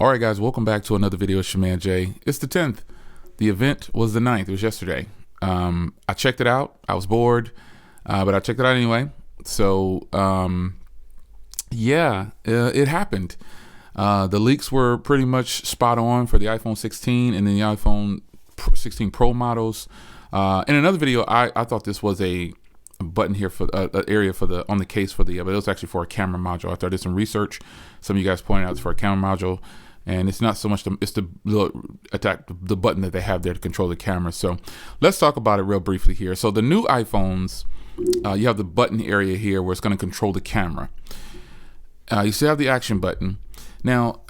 All right, guys, welcome back to another video. It's your man Jay. It's the 10th. The event was the 9th. It was yesterday. I checked it out. I was bored, but I checked it out anyway. So, it happened. The leaks were pretty much spot on for the iPhone 16 and then the iPhone 16 Pro models. In another video, I thought this was a button here for an area for the on the case for the, but it was actually for a camera module. After I did some research, some of you guys pointed out it's for a camera module, and it's not so much it's the button that they have there to control the camera. So let's talk about it real briefly here. So the new iPhones, you have the button area here where it's going to control the camera. You still have the action button. Now,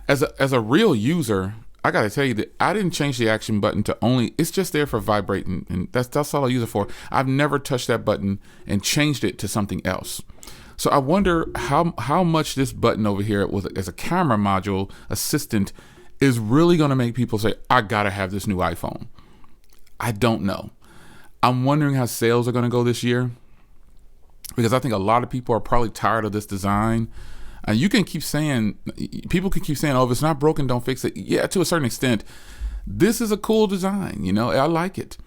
as a real user, I gotta tell you that I didn't change the action button to only, it's just there for vibrating, and that's all I use it for. I've never touched that button and changed it to something else. So I wonder how much this button over here as a camera module assistant is really gonna make people say, I gotta have this new iPhone. I don't know. I'm wondering how sales are gonna go this year, because I think a lot of people are probably tired of this design. You can keep saying, people can keep saying, oh, if it's not broken, don't fix it. Yeah, to a certain extent, this is a cool design. You know, I like it.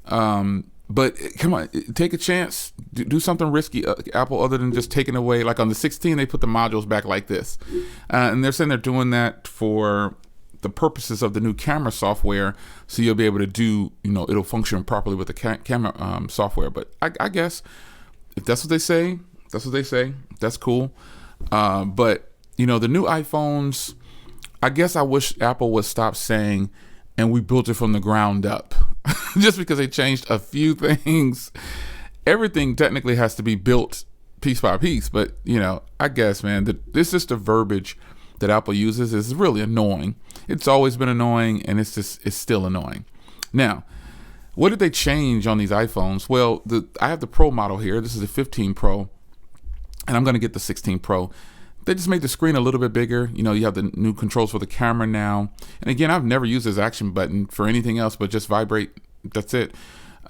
But come on, take a chance, do something risky, Apple, other than just taking away, like on the 16, they put the modules back like this. And they're saying they're doing that for the purposes of the new camera software. So you'll be able to do, it'll function properly with the camera software. But I guess if that's what they say, that's cool. But the new iPhones, I guess I wish Apple would stop saying, and we built it from the ground up, just because they changed a few things. Everything technically has to be built piece by piece, but I guess, man, this is the verbiage that Apple uses is really annoying. It's always been annoying, and it's still annoying. Now, what did they change on these iPhones? Well, I have the Pro model here. This is the 15 Pro. And I'm going to get the 16 Pro. They just made the screen a little bit bigger. You have the new controls for the camera now. And again, I've never used this action button for anything else but just vibrate. That's it.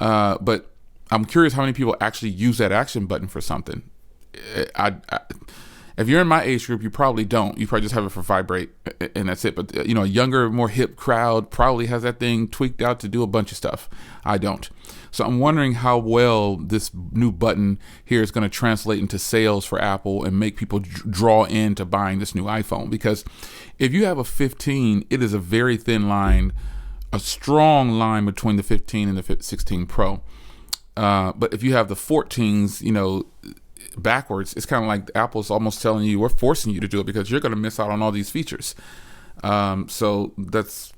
But I'm curious how many people actually use that action button for something. If you're in my age group, you probably don't. You probably just have it for vibrate, and that's it. But a younger, more hip crowd probably has that thing tweaked out to do a bunch of stuff. I don't. So I'm wondering how well this new button here is going to translate into sales for Apple and make people draw into buying this new iPhone. Because if you have a 15, it is a very thin line, a strong line between the 15 and the 16 Pro. But if you have the 14s, backwards, it's kind of like Apple's almost telling you, we're forcing you to do it because you're going to miss out on all these features. So that's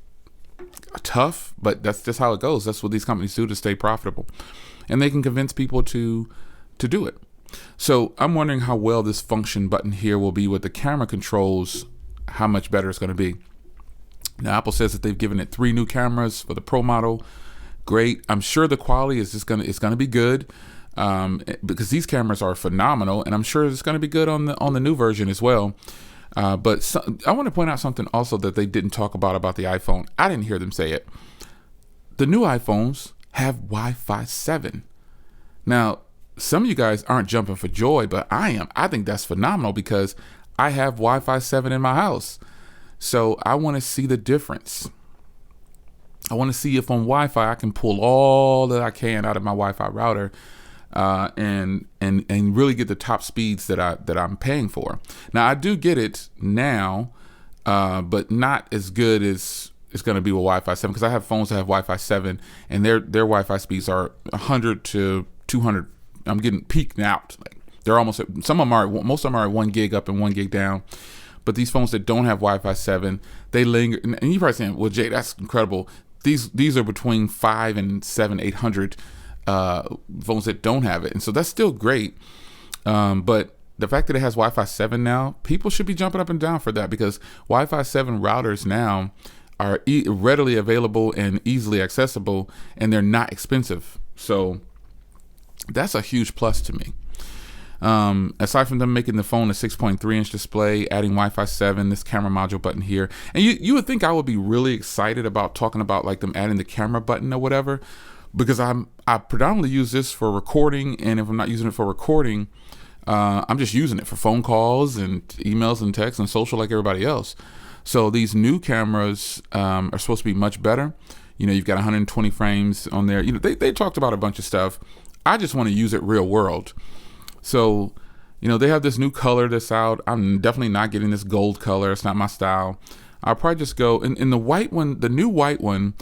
tough, but that's just how it goes. That's what these companies do to stay profitable, and they can convince people to do it. So I'm wondering how well this function button here will be with the camera controls, how much better it's going to be. Now, Apple says that they've given it 3 new cameras for the Pro model. Great. I'm sure the quality is going to be good. Because these cameras are phenomenal, and I'm sure it's going to be good on the new version as well. But I want to point out something also that they didn't talk about the iPhone. I didn't hear them say it. The new iPhones have Wi-Fi 7. Now, some of you guys aren't jumping for joy, but I am. I think that's phenomenal because I have Wi-Fi 7 in my house. So I want to see the difference. I want to see if on Wi-Fi I can pull all that I can out of my Wi-Fi router. And really get the top speeds that I'm paying for. Now I do get it now, but not as good as it's going to be with Wi-Fi 7, because I have phones that have Wi-Fi 7 and their Wi-Fi speeds are 100 to 200. I'm getting peaked out. Like they're almost most of them are at 1 gig up and 1 gig down. But these phones that don't have Wi-Fi 7, they linger. And you're probably saying, well, Jay, that's incredible. These are between 5 and 7, 800. Phones that don't have it, and so that's still great, but the fact that it has Wi-Fi 7 now, people should be jumping up and down for that, because Wi-Fi 7 routers now are readily available and easily accessible, and they're not expensive. So that's a huge plus to me. Aside from them making the phone a 6.3 inch display, adding Wi-Fi 7, this camera module button here, and you would think I would be really excited about talking about like them adding the camera button or whatever, because I predominantly use this for recording, and if I'm not using it for recording, I'm just using it for phone calls and emails and texts and social like everybody else. So these new cameras are supposed to be much better. You know, you've got 120 frames on there. You know, they talked about a bunch of stuff. I just want to use it real world. So, you know, they have this new color that's out. I'm definitely not getting this gold color. It's not my style. I'll probably just go in the white one. The new white one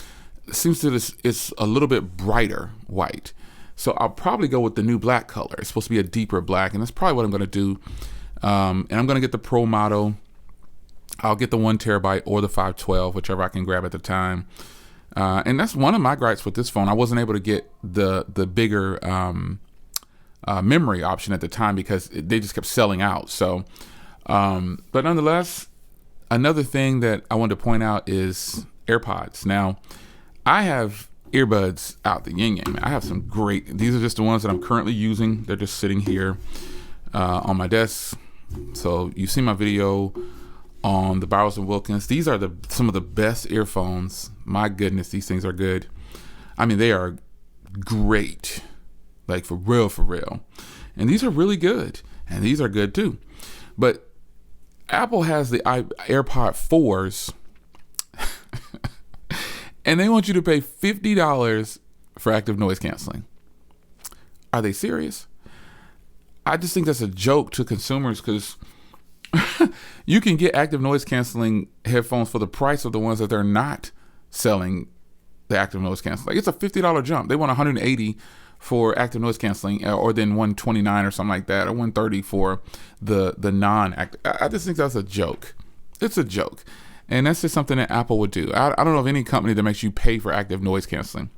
seems to it's a little bit brighter white. So I'll probably go with the new black color. It's supposed to be a deeper black, and that's probably what I'm going to do. And I'm going to get the Pro model. I'll get the 1 terabyte or the 512, whichever I can grab at the time. And that's one of my gripes with this phone. I wasn't able to get the bigger memory option at the time because they just kept selling out. So, but nonetheless, another thing that I wanted to point out is AirPods. Now, I have earbuds out the yin yang. I have some great. These are just the ones that I'm currently using. They're just sitting here on my desk. So you see my video on the Bowers and Wilkins. These are some of the best earphones. My goodness, these things are good. I mean, they are great, like for real. And these are really good, and these are good too. But Apple has the AirPod 4s, and they want you to pay $50 for active noise canceling. Are they serious? I just think that's a joke to consumers because you can get active noise canceling headphones for the price of the ones that they're not selling the active noise canceling. Like, it's a $50 jump. They want $180 for active noise canceling, or then $129 or something like that, or $130 for the non-active. I just think that's a joke. It's a joke. And that's just something that Apple would do. I don't know of any company that makes you pay for active noise canceling.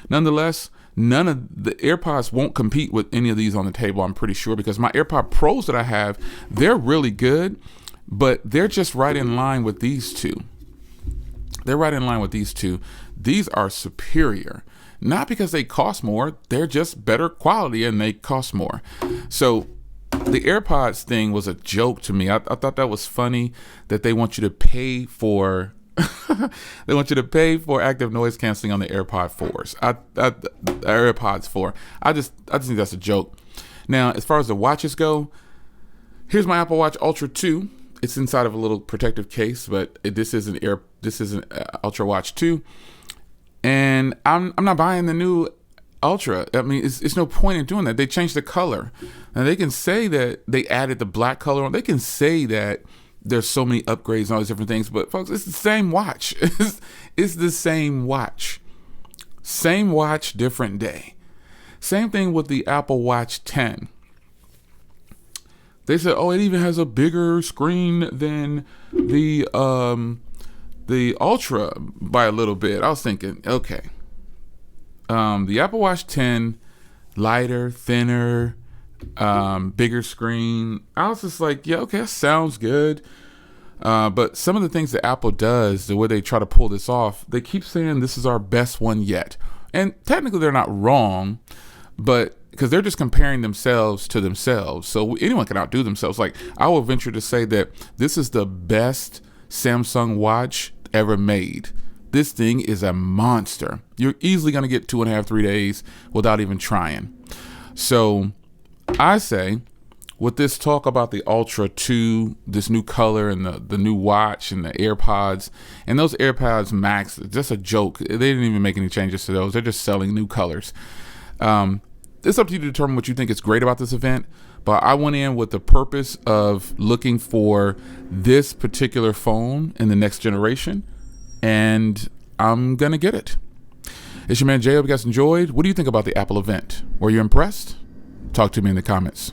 Nonetheless, none of the AirPods won't compete with any of these on the table, I'm pretty sure, because my AirPod Pros that I have, they're really good, but they're just right in line with these two. They're right in line with these two. These are superior. Not because they cost more, they're just better quality and they cost more. So the AirPods thing was a joke to me. I thought that was funny that they want you to pay for they want you to pay for active noise canceling on the AirPod 4s. AirPods 4. I just think that's a joke. Now, as far as the watches go, here's my Apple Watch Ultra 2. It's inside of a little protective case, but this is an Ultra Watch 2. And I'm not buying the new Ultra. I mean, it's no point in doing that. They changed the color. And they can say that they added the black color on. They can say that there's so many upgrades and all these different things, but folks, it's the same watch. It's the same watch. Same watch, different day. Same thing with the Apple Watch 10. They said, oh, it even has a bigger screen than the Ultra by a little bit. I was thinking, okay. The Apple Watch 10, lighter, thinner, bigger screen. I was just like, yeah, okay, that sounds good. But some of the things that Apple does, the way they try to pull this off, they keep saying this is our best one yet. And technically they're not wrong, but because they're just comparing themselves to themselves. So anyone can outdo themselves. Like, I will venture to say that this is the best Samsung watch ever made. This thing is a monster. You're easily going to get 2.5, 3 days without even trying. So I say, with this talk about the Ultra 2, this new color and the new watch and the AirPods, and those AirPods Max, just a joke. They didn't even make any changes to those. They're just selling new colors. It's up to you to determine what you think is great about this event. But I went in with the purpose of looking for this particular phone in the next generation, and I'm going to get it. It's your man Jay. Hope you guys enjoyed. What do you think about the Apple event? Were you impressed? Talk to me in the comments.